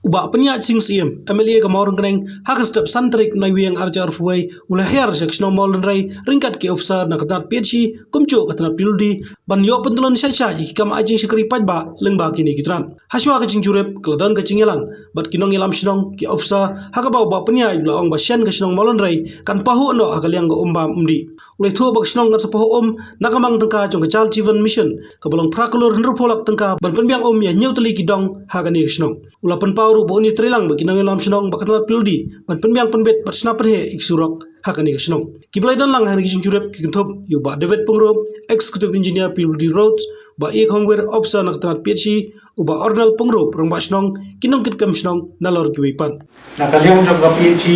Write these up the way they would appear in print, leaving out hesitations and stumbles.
Uba penya sing siem MLA ka morong kaneng hak step santrik na wiang arjar fuai ula her section molen rai ringkat ke officer na katat PHC kumcu katna pildi ban yo pentulon syacha ki kam ajing sekri pajba lengba kini kitran haswa ka jurep keladan ka yelang bat kinong yelam sinong ki officer hak ba uba penya ula ong ba shen ka sinong molen rai kan pahu no akaliang ga umba umdi ulai thu bak sinong kan sapahu nakamang tengka jong ka jal jivan mission ka bolong prakulur hendur polak tengka ban penbiang ya nyeuteli ki dong hagani sinong ula pen pauru bo ni trelang bagi nang lam sinong bakatna pildi ban penbiang penbet persna perhe iksurok hakani sinong kiblai dan lang hani jurep ki kenthop yu ba David Pungro executive engineer pildi roads ba ek hongwer officer nak tanat PHC uba Ornal Pungro prong ba sinong kinong kit kam sinong nalor ki wipan nakaliang jong ka PHC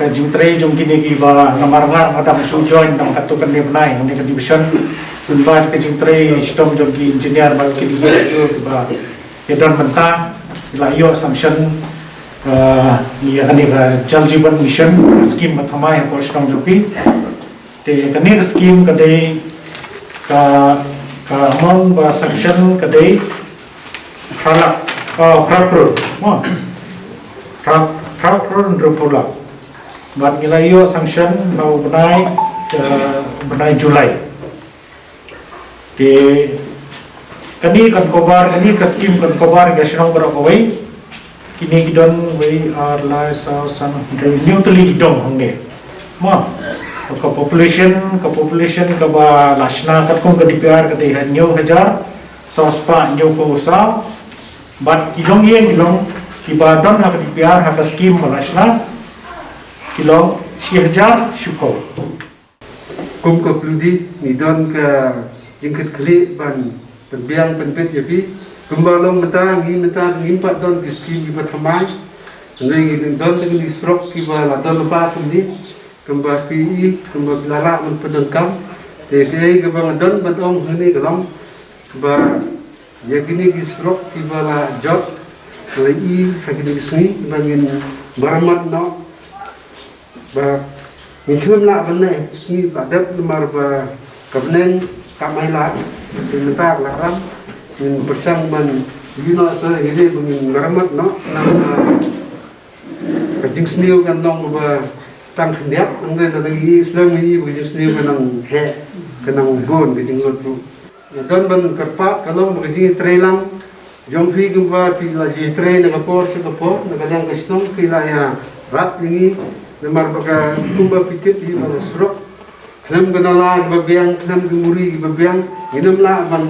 ka jimtre jong kini ki ba namarngar mata musu join nam katukan ni benai ni ka division sunbat ka jimtre sistem jong ki engineer ba kini ki ba Kedon mentah layo sanction ni akan Jal Jivan Mission skim pertama yang kau sedang joki. Te kini skim kedai ka amount ba sanction kedai prakro ndropula. Bat nilayo sanction mau benai Julai. Te kani kan kobar kani kaskim kan kobar ga sinong baro kawai kini gidon we are la sa san newtally gidong hangge ma ka population ka ba lashna kat kong ka DPR ka dei hanyo hajar sospa nyo ko sa bat gidong yen gidong kiba don ha DPR ha kaskim lashna kilo 1000 shuko kum ko pludi ni don ka jingkat kli ban penbiang penbet jadi kembalong menta ngimpat don kiskim di pertama ngi don dengan distrok kiba la don lepa kumni kemba PI kemba lara men pedengkam te kei kemba don bandong hene kelam kemba ya gini distrok kiba la job lagi hagi sini bangin baramat no ba minum la benne sini badap lemar ba kabnen kamailah mentak laram min bersang man yuna sa ide bengin ngaramat no nang kajing sniu kan nong ba tang khniap nang lagi Islam ni bengin sniu kan nang he kan nang bon kajing lot tu dan ban kerpat kalau bengin trelang jong phi gumba pi la ji tre na kapor sa kapor na kadang kastong pila ya rat ini nemar baka kumba pitit di bala surok Nam ganala babiang nam gumuri babiang inam la ban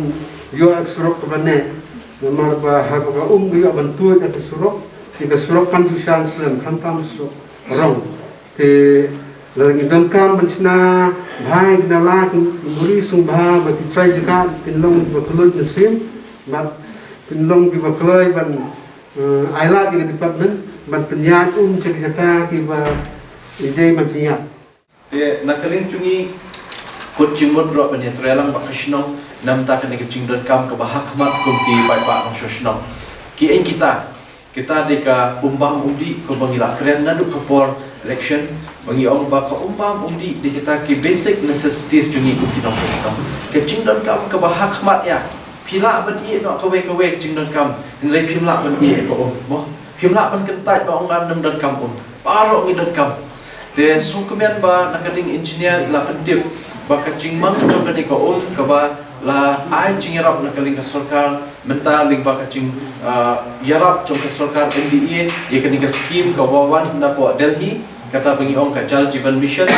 yo aksurok kabane namar ba ha ba yo bantu ta surok ti ka surok kan bisan slam kan tam surok rong te lagi dan kam bansna bhai ganala gumuri sung bha ba ti trai jaka tinlong ba kloi nasim ba tinlong ki ba kloi ban aila di department ban penyat jaka ki ba ide ban penyat Dia nakalin cungi coaching mod drop ni trelang bakasno namta kan coaching kam ke bahakmat kumpi pai pak sosno ki en kita deka umbang umdi ko bangila keren nadu kapor election bangi ong ba ka umbang umdi di kita ki basic necessities cungi kumpi nong sosno coaching kam ke bahakmat ya pila ban i no ka we coaching kam nilai pimla ban i ko mo pimla ban kentai ba ong nam kam paro ngi kam Te sungkemen ba nakading engineer la pentip ba kacing mang jogani ko kaba la ai jingerap nakaling ka sarkar menta ling ba kacing yarap jong ka sarkar NDA ye kani ka scheme ka wawan na po Delhi kata bangi ong ka Jal Jivan Mission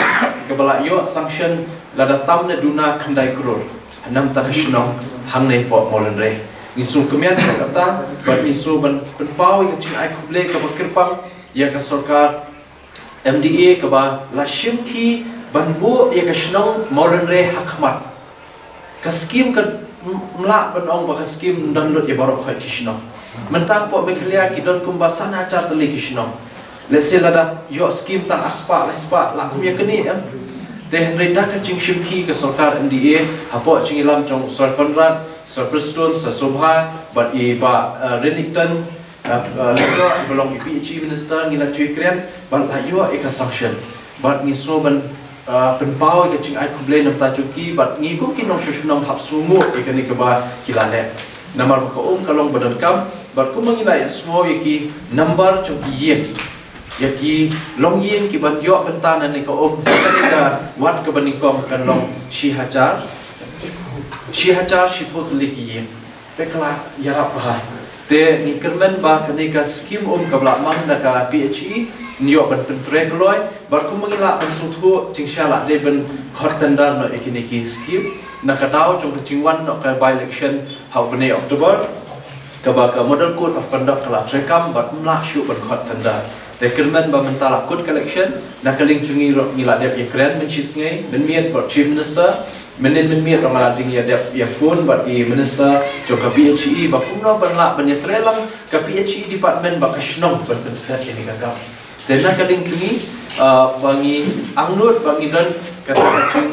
ka bala yo sanction la datam na duna khandai kror nam ta kashnong hangne po molen re ni sungkemen kata ba ni so ban penpau ye kacing ai kuble ka bakirpang ya ka sarkar MDA kaba la shimki banbu ya kashnong molen re hakmat ka skim ka mla banong ba ka skim download ya barok khat kishnong mentang po beklia ki don kumba sana char tali kishnong lese lada yo skim ta aspa la kum ya keni em te reda ka ching shimki ka sarkar MDA hapo chingilam chong sar Conrad sar Preston sar Sobha bat e ba Renington lalu belum PHC minister ngila cuy keren ban ayo eka sanction ban ngiso ban penpau ke cing ai kuble nam ta cuki bat ngiku kinong shushunam hapsumu eka ni ke ba kilane namar ko kalong badan kam but kung mangilay small yaki number chung ki yaki long yen ki ban yo bentana ni ko ka wat ka ban kom kan long shi hajar shi phot li ki yen te kala yarap ha te ni kermen ba kan ka skim ka bla mang da ka PHE niyo ban pentre gloi bar kung mangila ban suthu chingshala de ban khot tandar no ekini ki skim na ka daw chung chingwan no ka by election hau bane October ka ba ka model code of conduct kala trekam bat mlak shu ban khot tandar te kermen ba mentala good collection na kaling chungi ro ngila de ekran men chis ngai men miet for chief minister men miet ramala ding ya de ya phone bat i minister chung ka PHE ba kumno ban la ban yetrelang ka PHE department ba kashnong ban state ni ka te na kaling chungi bangi angnut bangi dan kata chung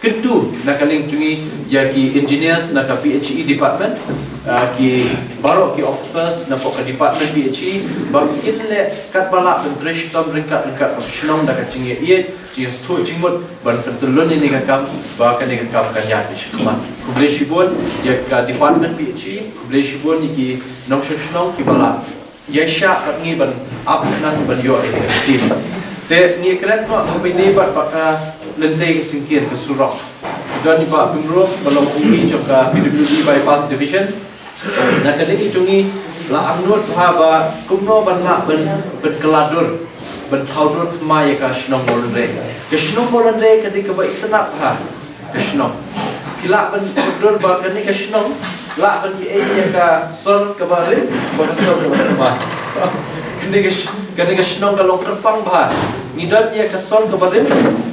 kentu na kaling chungi ya ki engineers na ka PHE department ki baro ki officers na po ka department PHE bang inle kat bala bentrish tom ringkat professional na ka chungi ye chi stu chingmut ban pentulun ini ka kam ba ka ni ka kam kan ya bi shikman publishibon ya ka department PHE publishibon ki professional ki bala ya sha ngi ban up nan ban yo ini team te ni kran no ko bi ni ba ka lente ke singkir ke surok dan ni ba bingro balong umi joka PWD bypass division na kadang chungi la amnut ha ba kumno ban la ban keladur ban thaudur thma ya ka shnong bolre ke shnong bolre kadang ka ba itna ha ke shnong kila ban dur ba kadang ka shnong la ban ye ya ka sol ka ba re ba ka sol ka ba kadang ka shnong ka long terpang ba nidan ya ka sol ka ba re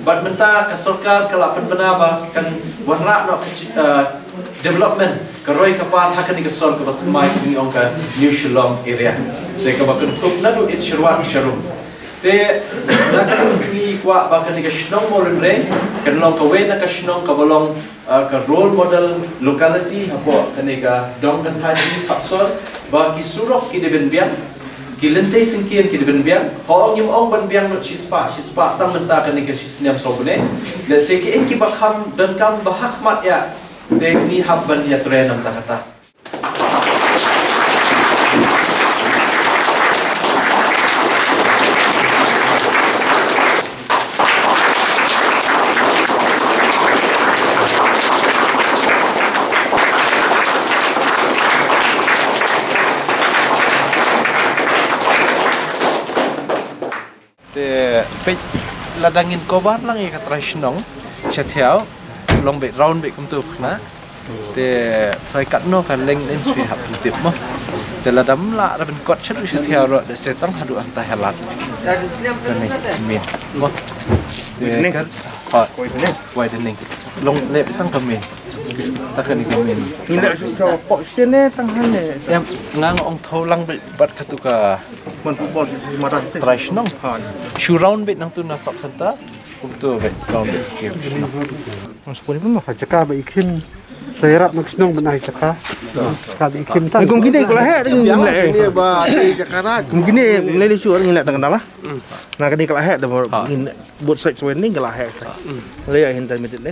bat menta ka sorkar kala pen benaba kan wanra no development karoi kapal hakan ka sol ka bat mai ni onka New Shillong area te ka ba kan thup na du it shirwan sharum te na kan ni kwa ba kan ka shnong molen re kan long ka we na ka shnong ka bolong ka role model locality hapo kan ka dong kan thai kapsol ba ki surok ki de ben bian kilente singkian ki ben biang hong yum ong ban biang no chispa tang menta kan ni sisniam sobne le se ki enki bakham dan kam bahak mat ya de ni hab ban ya trenam ta kata pe ladangin kobar lang ya katrashnong chathiao long be round be kumtu khna te trai kat no kan leng len spi hap tip mo te ladam la ra ben kot chat chathiao ro de se tang hadu anta helat ni min mo te kan ha wai de ning long le tang kamin takkan kamin ni nak so pok sene tang han ne em ngang ong tho lang be bat khatuka mon football si maran trashnong shu round be nang tu na sub center kumtu be round be mas pun pun mah jaka ba ikim sayarap maksnong benai jaka ka ikim tan kum gini kula he dengan le Ini ba di Jakarta. kum gini le le su orang le tang dalah na ka di kala he da buat site wen ni kala he le ya hinta mitit le